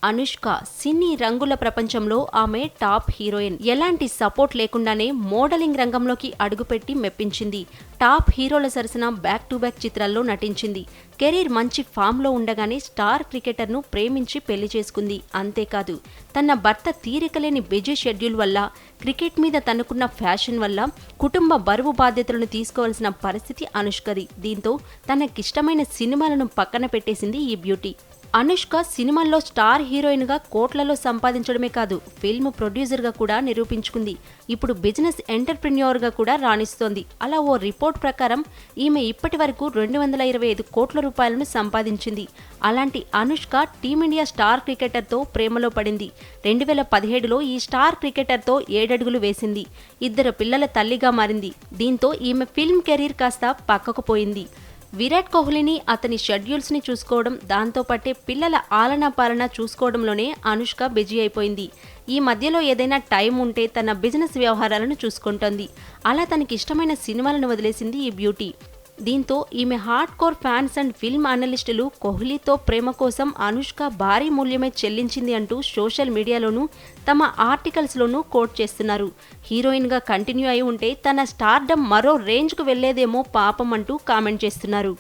అనుష్క సినీ రంగుల ప్రపంచంలో ఆమె టాప్ హీరోయిన్. ఎలాంటి సపోర్ట్ లేకుండానే మోడలింగ్ రంగంలోకి అడుగుపెట్టి మెప్పించింది. టాప్ హీరోల సరసన బ్యాక్ టు బ్యాక్ చిత్రాల్లో నటించింది. కెరీర్ మంచి ఫామ్లో ఉండగానే స్టార్ క్రికెటర్ను ప్రేమించి పెళ్లి చేసుకుంది. అంతేకాదు తన భర్త తీరికలేని బిజీ షెడ్యూల్ వల్ల, క్రికెట్ మీద తనకున్న ఫ్యాషన్ వల్ల కుటుంబ బరువు బాధ్యతలను తీసుకోవాల్సిన పరిస్థితి అనుష్కది. దీంతో తనకిష్టమైన సినిమాలను పక్కన పెట్టేసింది ఈ బ్యూటీ. అనుష్క సినిమాల్లో స్టార్ హీరోయిన్గా కోట్లలో సంపాదించడమే కాదు, ఫిల్మ్ ప్రొడ్యూసర్గా కూడా నిరూపించుకుంది. ఇప్పుడు బిజినెస్ ఎంటర్ప్రెన్యూర్గా కూడా రాణిస్తోంది. అలా ఓ రిపోర్ట్ ప్రకారం ఈమె ఇప్పటి వరకు 225 కోట్ల రూపాయలను సంపాదించింది. అలాంటి అనుష్క టీమిండియా స్టార్ క్రికెటర్తో ప్రేమలో పడింది. 2017లో ఈ స్టార్ క్రికెటర్తో 7 అడుగులు వేసింది. 2 పిల్లల తల్లిగా మారింది. దీంతో ఈమె ఫిల్మ్ కెరీర్ కాస్త పక్కకు పోయింది. విరాట్ కోహ్లీని, అతని షెడ్యూల్స్ని చూసుకోవడం, దాంతోపాటే పిల్లల ఆలనా పాలన చూసుకోవడంలోనే అనుష్క బిజీ అయిపోయింది. ఈ మధ్యలో ఏదైనా టైం ఉంటే తన బిజినెస్ వ్యవహారాలను చూసుకుంటోంది. అలా తనకి ఇష్టమైన సినిమాలను వదిలేసింది ఈ బ్యూటీ. దీంతో ఈమె hard core fans and film అనలిస్టులు కోహ్లీతో ప్రేమ కోసం అనుష్క భారీ మూల్యమే చెల్లించింది అంటూ సోషల్ మీడియాలోనూ తమ ఆర్టికల్స్లోనూ కోట్ చేస్తున్నారు. హీరోయిన్గా కంటిన్యూ అయి ఉంటే తన స్టార్డమ్ మరో రేంజ్కు వెళ్లేదేమో పాపం అంటూ కామెంట్ చేస్తున్నారు.